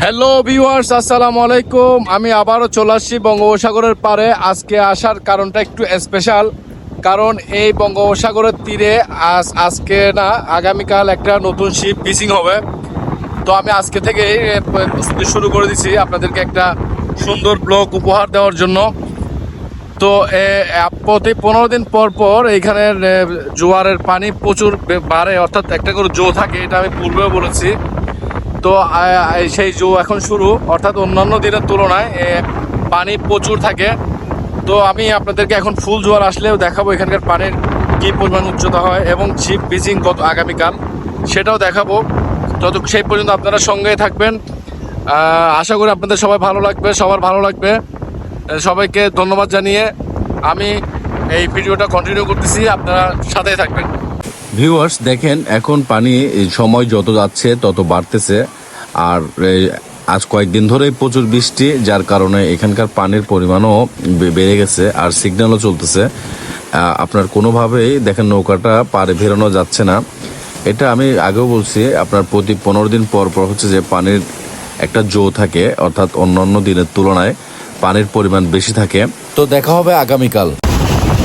Hello viewers, আসসালামু আলাইকুম। আমি আবারও চলে আসছি বঙ্গোপসাগরের পারে। আজকে আসার কারণটা একটু স্পেশাল, কারণ এই বঙ্গোপসাগরের তীরে আজকে না আগামীকাল একটা নতুন শিপ ফিশিং হবে। তো আমি আজকে থেকে প্রস্তুতি শুরু করে দিছি আপনাদেরকে একটা সুন্দর ব্লগ উপহার দেওয়ার জন্য। তো প্রতি 15 দিন পর পর এইখানের জোয়ারের পানি প্রচুর বাড়ে, অর্থাৎ একটা করে জো থাকে, এটা আমি পূর্বেও বলেছি। তো সেই জো এখন শুরু, অর্থাৎ অন্যান্য দিনের তুলনায় পানি প্রচুর থাকে। তো আমি আপনাদেরকে এখন ফুল জোয়ার আসলেও দেখাবো এখানকার পানির কী পরিমাণ উচ্চতা হয় এবং শিপ ফিশিং কত আগামীকাল সেটাও দেখাবো। সেই পর্যন্ত আপনারা সঙ্গেই থাকবেন। আশা করি আপনাদের সবার ভালো লাগবে। সবাইকে ধন্যবাদ জানিয়ে আমি এই ভিডিওটা কন্টিনিউ করতেছি, আপনারা সাথেই থাকবেন। ভিউয়ার্স দেখেন, এখন পানি সময় যত যাচ্ছে তত বাড়তেছে। আর আজ কয়েকদিন ধরেই প্রচুর বৃষ্টি, যার কারণে এখানকার পানির পরিমাণও বেড়ে গেছে আর সিগন্যালও চলতেছে। আপনার কোনোভাবেই দেখেন নৌকাটা পাড়ে বেরোনো যাচ্ছে না। এটা আমি আগেও বলছি, আপনার প্রতি 15 দিন পর পর হচ্ছে যে পানির একটা জো থাকে, অর্থাৎ অন্যান্য দিনের তুলনায় পানির পরিমাণ বেশি থাকে। তো দেখা হবে আগামীকাল।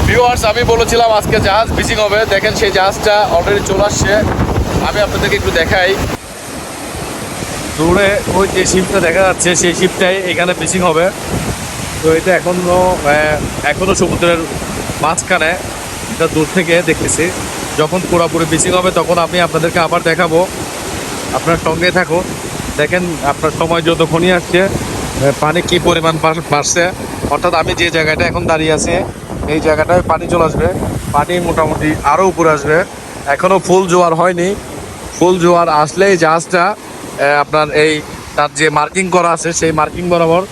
ভিউয়ার্স, আমি বলেছিলাম আজকে জাহাজ ফিশিং হবে। দেখেন সেই জাহাজটা অলরেডি চলে আসছে। আমি আপনাদেরকে একটু দেখাই। দূরে ওই যে শিপটা দেখা যাচ্ছে, সেই শিপটাই এখানে ফিশিং হবে। তো এটা এখনো সমুদ্রের মাঝখানে, এটা দূর থেকে দেখতেছি। যখন পুরোপুরি ফিশিং হবে তখন আমি আপনাদেরকে আবার দেখাবো। আপনার সঙ্গে থাকুন, দেখেন আপনার সময় যতক্ষণই আসছে পানি কী পরিমাণ বাড়ছে। অর্থাৎ আমি যে জায়গাটা এখন দাঁড়িয়ে আছি এই জায়গাটায় পানি চলে আসবে। পানি মোটামুটি আরও উপরে আসবে। এখনও ফুল জোয়ার হয়নি। ফুল জোয়ার আসলেই জাহাজটা আপনার তার যে মার্কিং করা আছে সেই মার্কিং বরাবর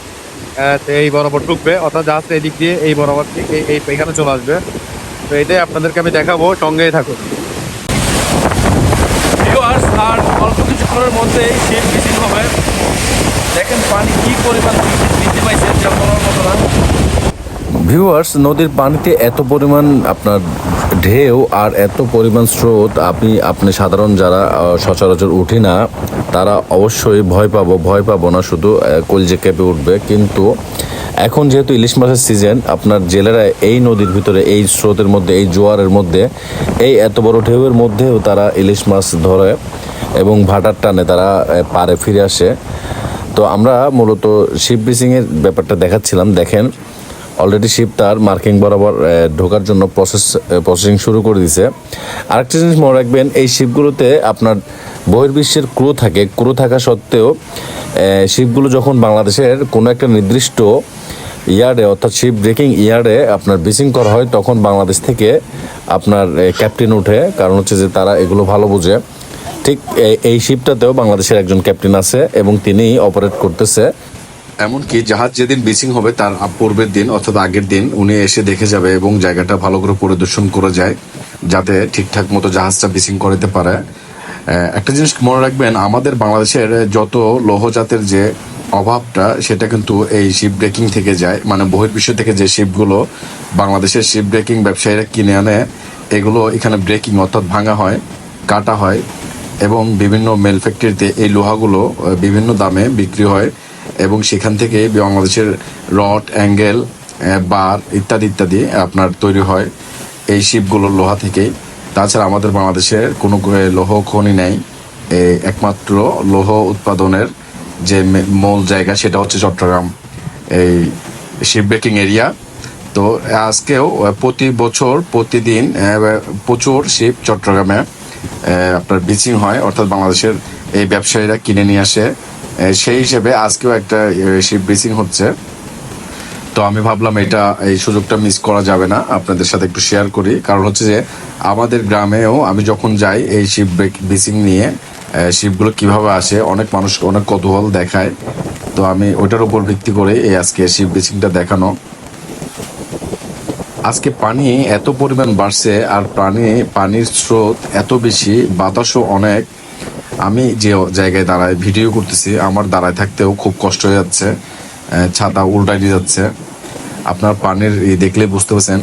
এই বরাবর ঢুকবে, অর্থাৎ জাহাজটা এদিক দিয়ে এই বরাবর থেকে এখানে চলে আসবে। তো এটাই আপনাদেরকে আমি দেখাবো, সঙ্গেই থাকুন। আর অল্প কিছুক্ষণের মধ্যেই শিপ ফিশিং হবে। দেখেন পানি কি পরিমাণ বৃদ্ধি পাইছে, যা বলার মতো না। ভিউয়ার্স, নদীর পানিতে এত পরিমাণ আপনার ঢেউ আর এত পরিমাণ স্রোত, আপনি সাধারণ যারা সচরাচর উঠি না তারা অবশ্যই ভয় পাবো না, শুধু কলজে কেঁপে উঠবে। কিন্তু এখন যেহেতু ইলিশ মাছের সিজন, আপনার জেলেরা এই নদীর ভিতরে এই স্রোতের মধ্যে, এই জোয়ারের মধ্যে, এই এত বড় ঢেউয়ের মধ্যেও তারা ইলিশ মাছ ধরে এবং ভাটার টানে তারা পাড়ে ফিরে আসে। তো আমরা মূলত শিপ ফিশিংয়ের ব্যাপারটা দেখাচ্ছিলাম। দেখেন অলরেডি শিপ তার মার্কিং বরাবর ঢোকার জন্য প্রসেসিং শুরু করে দিয়েছে। আরেকটা জিনিস মনে রাখবেন, এই শিপগুলোতে আপনার বহির্বিশ্বের ক্রু থাকা সত্ত্বেও শিপগুলো যখন বাংলাদেশের কোনো একটা নির্দিষ্ট ইয়ার্ডে, অর্থাৎ শিপ ব্রেকিং ইয়ার্ডে আপনার বিচিং করা হয়, তখন বাংলাদেশ থেকে আপনার ক্যাপ্টেন ওঠে। কারণ হচ্ছে যে তারা এগুলো ভালো বোঝে। ঠিক এই শিপটাতেও বাংলাদেশের একজন ক্যাপ্টেন আছে এবং তিনি অপারেট করতেছে। এমনকি জাহাজ যেদিন বিচিং হবে তার পূর্বের দিন, অর্থাৎ আগের দিন উনি এসে দেখে যাবে এবং জায়গাটা ভালো করে পরিদর্শন করে যায়, যাতে ঠিকঠাক মতো জাহাজটা বিচিং করতে পারে। একটা জিনিস মনে রাখবেন, আমাদের বাংলাদেশের যত লৌহজাতের যে অভাবটা, সেটা কিন্তু এই শিপ ব্রেকিং থেকে যায়। মানে বহির্বিশ্ব থেকে যে শিপগুলো বাংলাদেশের শিপ ব্রেকিং ব্যবসায়ীরা কিনে আনে, এগুলো এখানে ব্রেকিং অর্থাৎ ভাঙা হয়, কাটা হয় এবং বিভিন্ন মেল ফ্যাক্টরিতে এই লোহাগুলো বিভিন্ন দামে বিক্রি হয় এবং সেখান থেকে বাংলাদেশের রড, অ্যাঙ্গেল, বার ইত্যাদি আপনার তৈরি হয় এই শিপগুলোর লোহা থেকেই। তাছাড়া আমাদের বাংলাদেশের কোনো লৌহ খনি নেই। একমাত্র লৌহ উৎপাদনের যে মূল জায়গা সেটা হচ্ছে চট্টগ্রাম, এই শিপ ব্রেকিং এরিয়া। তো আজকেও প্রতি বছর প্রতিদিন প্রচুর শিপ চট্টগ্রামে আপনার বিচিং হয়, অর্থাৎ বাংলাদেশের এই ব্যবসায়ীরা কিনে নিয়ে আসে। সেই হিসেবে আজকেও একটা শিপ বিচিং হচ্ছে। তো আমি ভাবলাম এই সুযোগটা মিস করা যাবে না, আপনাদের সাথে একটু শেয়ার করি। কারণ হচ্ছে যে আমাদের গ্রামেও আমি যখন যাই এই শিপ বিচিং নিয়ে, শিপগুলো কিভাবে আসে, অনেক মানুষ অনেক কৌতূহল দেখায়। তো আমি ওইটার উপর ভিত্তি করে আজকে শিপ বিচিংটা দেখানো। আজকে পানি এত পরিমাণ বাড়ছে আর পানির স্রোত এত বেশি, বাতাসও অনেক। আমি যে জায়গায় দাঁড়ায় ভিডিও করতেছি, আমার দাঁড়ায় থাকতেও খুব কষ্ট হয়ে যাচ্ছে, ছাতা উল্টাই দিয়ে যাচ্ছে। আপনার পানির দেখলে বুঝতে পারছেন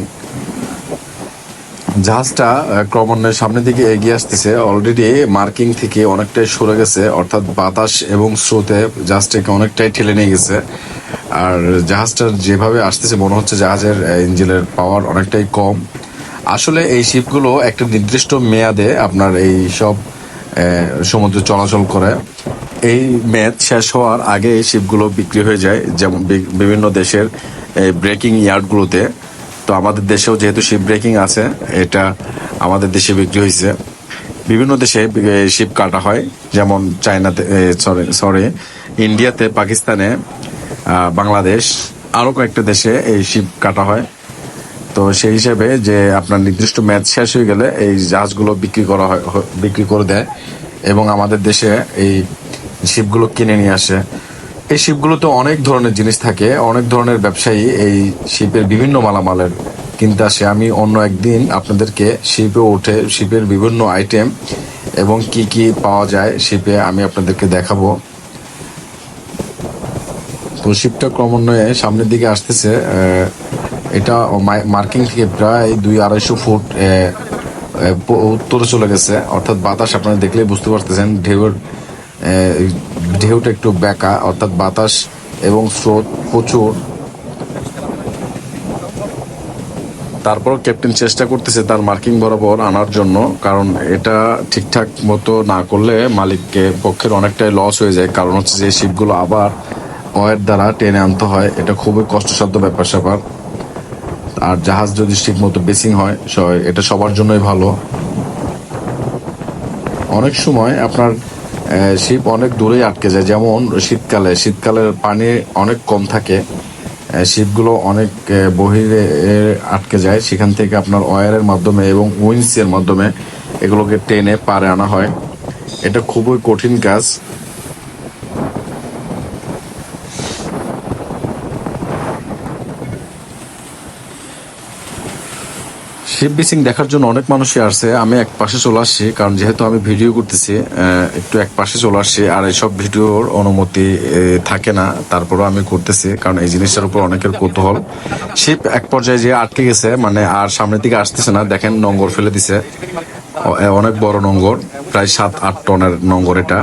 জাহাজটা ক্রমান্বয়ে সামনের দিকে এগিয়ে আসতেছে। অলরেডি মার্কিং থেকে অনেকটাই সরে গেছে, অর্থাৎ বাতাস এবং স্রোতে জাহাজটাকে অনেকটাই ঠেলে নিয়ে গেছে। আর জাহাজটা যেভাবে আসতেছে মনে হচ্ছে জাহাজের ইঞ্জিনের পাওয়ার অনেকটাই কম। আসলে এই শিপগুলো একটা নির্দিষ্ট মেয়াদে আপনার এই সব সমুদ্রে চলাচল করে। এই মেয়াদ শেষ হওয়ার আগে এই শিপগুলো বিক্রি হয়ে যায়, যেমন বিভিন্ন দেশের ব্রেকিং ইয়ার্ডগুলোতে। তো আমাদের দেশেও যেহেতু শিপ ব্রেকিং আছে, এটা আমাদের দেশে বিক্রি হয়েছে। বিভিন্ন দেশে শিপ কাটা হয়, যেমন চায়নাতে, সরি ইন্ডিয়াতে, পাকিস্তানে, বাংলাদেশ, আরও কয়েকটা দেশে এই শিপ কাটা হয়। তো সেই হিসেবে যে আপনার নির্দিষ্ট ম্যাচ শেষ হয়ে গেলে এই জাহাজগুলো বিক্রি করে দেয় এবং আমাদের দেশে এই শিপগুলো কিনে নিয়ে আসে। এই শিপগুলোতে অনেক ধরনের জিনিস থাকে, অনেক ধরনের ব্যবসায়ী এই শিপের বিভিন্ন মালামালের কিনতে আসে। আমি অন্য একদিন আপনাদেরকে শিপে উঠে শিপের বিভিন্ন আইটেম এবং কি কি পাওয়া যায় শিপে আমি আপনাদেরকে দেখাবো। তো শিপটা ক্রমান্বয়ে সামনের দিকে আসতেছে। এটা মার্কিং থেকে প্রায় 200-250 ফুট উত্তরে চলে গেছে, অর্থাৎ বাতাস আপনারা দেখলেই বুঝতে পারতেছেন ঢেউটা একটু বেঁকা, অর্থাৎ বাতাস এবং স্রোত প্রচুর। তারপর ক্যাপ্টেন চেষ্টা করতেছে তার মার্কিং বরাবর আনার জন্য, কারণ এটা ঠিকঠাক মতো না করলে মালিককে পক্ষের অনেকটাই লস হয়ে যায়। কারণ হচ্ছে যে শিপগুলো আবার ওয়ের দ্বারা টেনে আনতে হয়, এটা খুবই কষ্টসাধ্য ব্যাপার স্যাপার। আর জাহাজ যদি ঠিক মতো বেসিং হয়, এটা সবার জন্যই ভালো। অনেক সময় আপনার শিপ অনেক দূরেই আটকে যায়, যেমন শীতকালের পানি অনেক কম থাকে, শিপগুলো অনেক বহিরে আটকে যায়। সেখান থেকে আপনার ওয়ারের মাধ্যমে এবং উইন্ডসের মাধ্যমে এগুলোকে টেনে পারে আনা হয়। এটা খুবই কঠিন কাজ। শিপ বিচিং দেখার জন্য অনেক মানুষই আসছে। আমি এক পাশে চলে আসছি, কারণ যেহেতু আমি ভিডিও করতেছি, একটু এক পাশে চলে আসছি। আর এইসব ভিডিওর অনুমতি থাকে না, তারপরেও আমি করতেছি, কারণ এই জিনিসটার উপর অনেকের কৌতূহল। শিপ এক পর্যায়ে যে আটকে গেছে, মানে আর সামনের দিকে আসতেছে না। দেখেন নোঙর ফেলে দিছে, অনেক বড় নোঙর, প্রায় 7-8 টনের নোঙর। এটা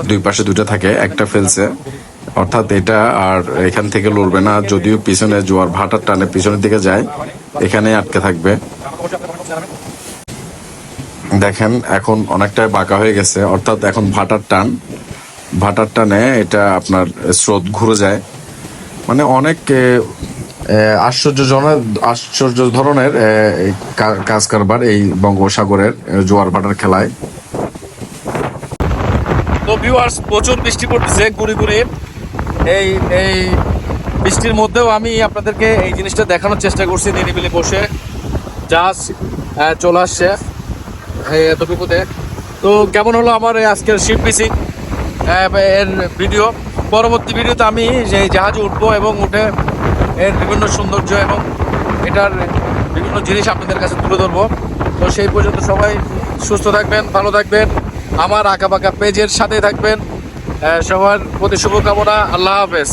দুই পাশে দুইটা থাকে, একটা ফেলছে, অর্থাৎ এটা আর এখান থেকে লড়বে না। যদিও পিছনে জোয়ার ভাটার টানে পিছনের দিকে যায়, এখানে আটকে থাকবে। দেখেন এখন অনেকটাই বাঁকা হয়ে গেছে, অর্থাৎ এখন ভাটার টানে এটা আপনার স্রোত ঘুরে যায়। মানে অনেক আশ্চর্য ধরনের কাজ কারবার এই বঙ্গোপসাগরের জোয়ার ভাটার খেলায়। তো ভিউয়ার্স, প্রচুর বৃষ্টি পড়তেছে গুড়ি গুড়ি। এই এই বৃষ্টির মধ্যেও আমি আপনাদেরকে এই জিনিসটা দেখানোর চেষ্টা করছি। নিরিবিলি বসে জাহাজ চলে আসছে এতটুকুতে। তো কেমন হলো আমার আজকের শিপ বিচিং এর ভিডিও। পরবর্তী ভিডিওতে আমি যে জাহাজে উঠবো এবং উঠে এর বিভিন্ন সৌন্দর্য এবং এটার বিভিন্ন জিনিস আপনাদের কাছে তুলে ধরবো। তো সেই পর্যন্ত সবাই সুস্থ থাকবেন, ভালো থাকবেন, আমার আঁকাবাঁকা পেজের সাথে থাকবেন। সবার প্রতি শুভকামনা। আল্লাহ হাফেজ।